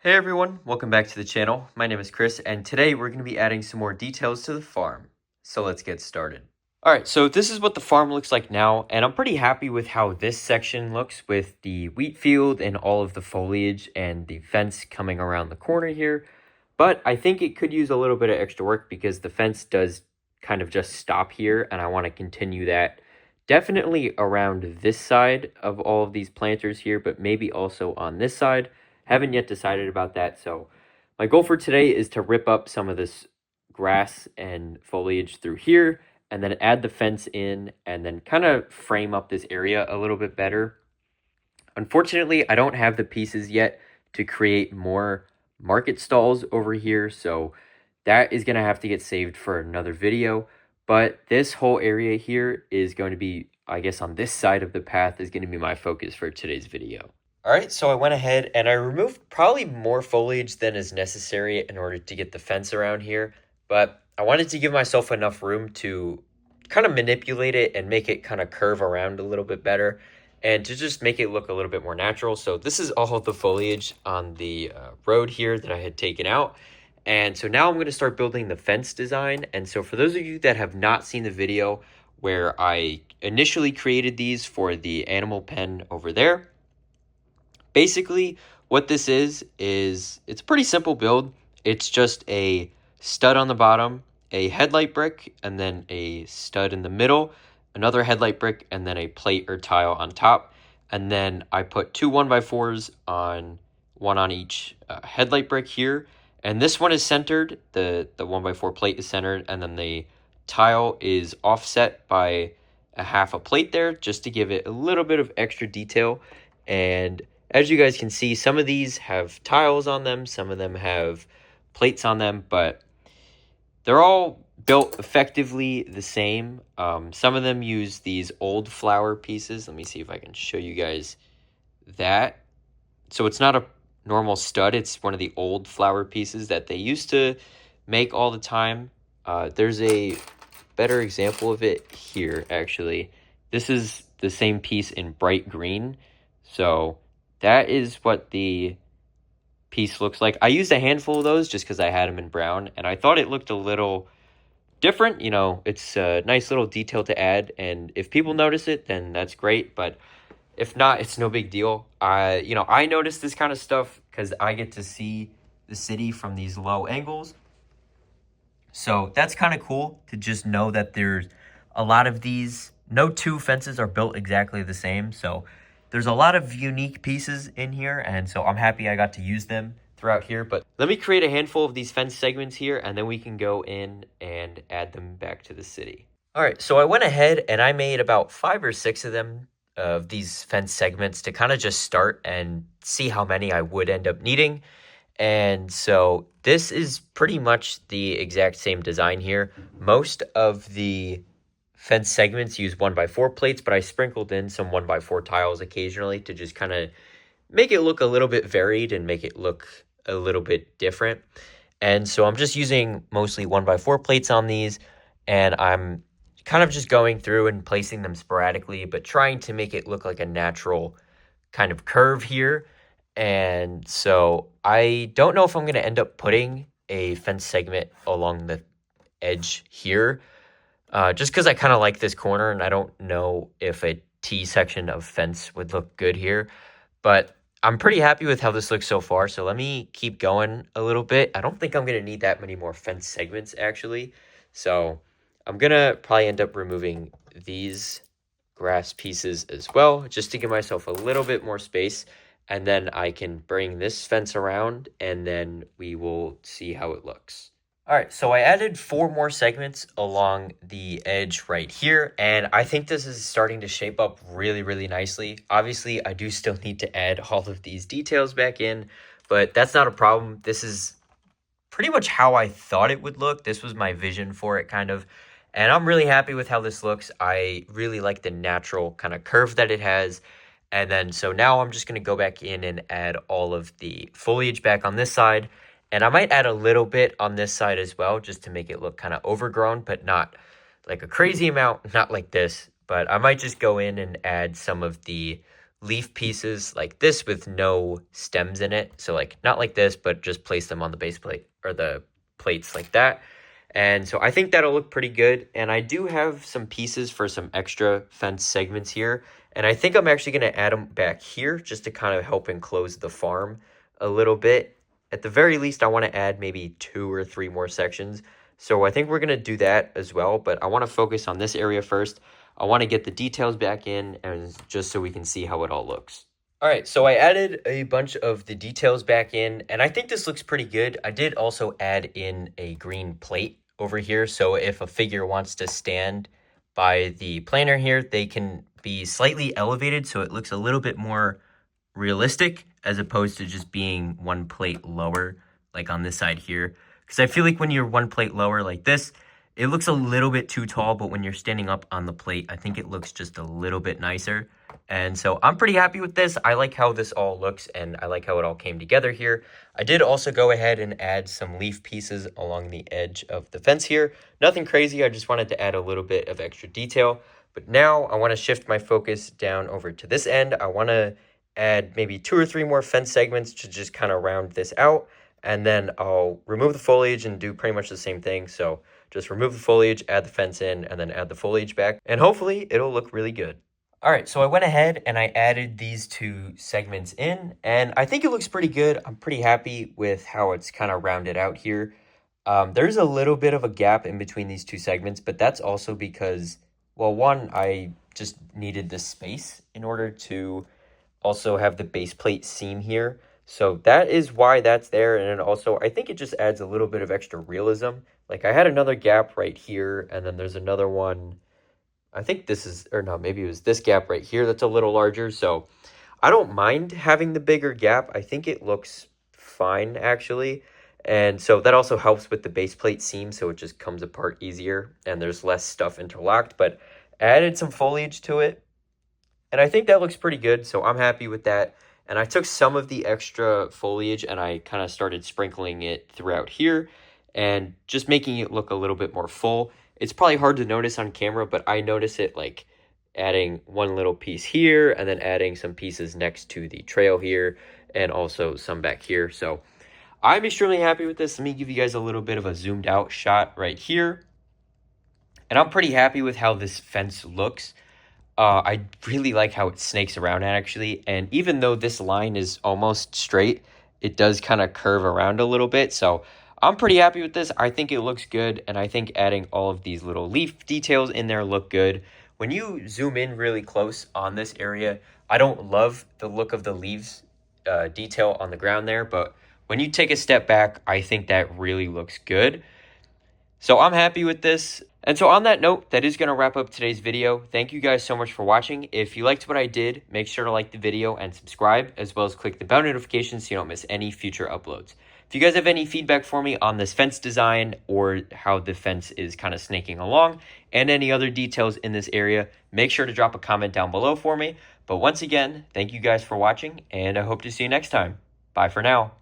Hey everyone, welcome back to the channel. My name is Chris, and today we're going to be adding some more details to the farm. So let's get started. Alright, so this is what the farm looks like now, and I'm pretty happy with how this section looks with the wheat field and all of the foliage and the fence coming around the corner here. But I think it could use a little bit of extra work because the fence does kind of just stop here, and I want to continue that definitely around this side of all of these planters here, but maybe also on this side. Haven't yet decided about that. So my goal for today is to rip up some of this grass and foliage through here and then add the fence in and then kind of frame up this area a little bit better. Unfortunately, I don't have the pieces yet to create more market stalls over here, so that is going to have to get saved for another video. But this whole area here is going to be, I guess on this side of the path is going to be my focus for today's video. Alright, so I went ahead and I removed probably more foliage than is necessary in order to get the fence around here. But I wanted to give myself enough room to kind of manipulate it and make it kind of curve around a little bit better. And to just make it look a little bit more natural. So this is all of the foliage on the road here that I had taken out. And so now I'm going to start building the fence design. And so for those of you that have not seen the video where I initially created these for the animal pen over there, basically, what this is it's a pretty simple build. It's just a stud on the bottom, a headlight brick, and then a stud in the middle, another headlight brick, and then a plate or tile on top. And then I put two 1x4s on, one on each headlight brick here. And this one is centered, the 1x4 plate is centered, and then the tile is offset by a half a plate there, just to give it a little bit of extra detail. And as you guys can see, some of these have tiles on them, some of them have plates on them, but they're all built effectively the same. Some of them use these old flower pieces. Let me see if I can show you guys that. So it's not a normal stud, it's one of the old flower pieces that they used to make all the time. There's a better example of it here, actually. This is the same piece in bright green. So that is what the piece looks like. I used a handful of those just because I had them in brown, and I thought it looked a little different. You know, it's a nice little detail to add, and if people notice it, then that's great, but if not, it's no big deal. I notice this kind of stuff because I get to see the city from these low angles. So that's kind of cool to just know that there's a lot of these. No two fences are built exactly the same, so there's a lot of unique pieces in here, and so I'm happy I got to use them throughout here. But let me create a handful of these fence segments here, and then we can go in and add them back to the city. All right, so I went ahead and I made about 5 or 6 of them, of these fence segments, to kind of just start and see how many I would end up needing. And so this is pretty much the exact same design here. Most of the fence segments use 1x4 plates, but I sprinkled in some 1x4 tiles occasionally to just kind of make it look a little bit varied and make it look a little bit different. And so I'm just using mostly 1x4 plates on these, and I'm kind of just going through and placing them sporadically, but trying to make it look like a natural kind of curve here. And so I don't know if I'm going to end up putting a fence segment along the edge here, just because I kind of like this corner, and I don't know if a T section of fence would look good here. But I'm pretty happy with how this looks so far, so let me keep going a little bit. I don't think I'm going to need that many more fence segments, actually. So I'm going to probably end up removing these grass pieces as well, just to give myself a little bit more space. And then I can bring this fence around, and then we will see how it looks. All right, so I added 4 more segments along the edge right here, and I think this is starting to shape up really, really nicely. Obviously, I do still need to add all of these details back in, but that's not a problem. This is pretty much how I thought it would look. This was my vision for it, kind of, and I'm really happy with how this looks. I really like the natural kind of curve that it has. And then, so now I'm just going to go back in and add all of the foliage back on this side. And I might add a little bit on this side as well, just to make it look kind of overgrown, but not like a crazy amount, not like this. But I might just go in and add some of the leaf pieces like this with no stems in it. So like not like this, but just place them on the base plate or the plates like that. And so I think that'll look pretty good. And I do have some pieces for some extra fence segments here. And I think I'm actually going to add them back here just to kind of help enclose the farm a little bit. At the very least, I want to add maybe 2 or 3 more sections. So I think we're going to do that as well. But I want to focus on this area first. I want to get the details back in and just so we can see how it all looks. All right, so I added a bunch of the details back in, and I think this looks pretty good. I did also add in a green plate over here, so if a figure wants to stand by the planter here, they can be slightly elevated so it looks a little bit more realistic as opposed to just being one plate lower, like on this side here. Because I feel like when you're one plate lower like this, it looks a little bit too tall, but when you're standing up on the plate, I think it looks just a little bit nicer. And so I'm pretty happy with this. I like how this all looks, and I like how it all came together here. I did also go ahead and add some leaf pieces along the edge of the fence here. Nothing crazy, I just wanted to add a little bit of extra detail. But now I want to shift my focus down over to this end. I want to add maybe 2 or 3 more fence segments to just kind of round this out. And then I'll remove the foliage and do pretty much the same thing. So just remove the foliage, add the fence in, and then add the foliage back. And hopefully it'll look really good. All right, so I went ahead and I added these 2 segments in, and I think it looks pretty good. I'm pretty happy with how it's kind of rounded out here. There's a little bit of a gap in between these 2 segments, but that's also because, well, one, I just needed the space in order to also have the base plate seam here. So that is why that's there, and then also I think it just adds a little bit of extra realism. Like I had another gap right here, and then there's another one. I think this is, or no, maybe it was this gap right here that's a little larger. So I don't mind having the bigger gap. I think it looks fine actually. And so that also helps with the base plate seam, so it just comes apart easier and there's less stuff interlocked. But I added some foliage to it, and I think that looks pretty good. So I'm happy with that. And I took some of the extra foliage and I kind of started sprinkling it throughout here and just making it look a little bit more full. It's probably hard to notice on camera, but I notice it like adding one little piece here and then adding some pieces next to the trail here and also some back here. So I'm extremely happy with this. Let me give you guys a little bit of a zoomed out shot right here. And I'm pretty happy with how this fence looks. I really like how it snakes around actually. And even though this line is almost straight, it does kind of curve around a little bit. So I'm pretty happy with this. I think it looks good. And I think adding all of these little leaf details in there look good. When you zoom in really close on this area, I don't love the look of the leaves detail on the ground there. But when you take a step back, I think that really looks good. So I'm happy with this. And so on that note, that is going to wrap up today's video. Thank you guys so much for watching. If you liked what I did, make sure to like the video and subscribe, as well as click the bell notification so you don't miss any future uploads. If you guys have any feedback for me on this fence design or how the fence is kind of snaking along and any other details in this area, make sure to drop a comment down below for me. But once again, thank you guys for watching, and I hope to see you next time. Bye for now.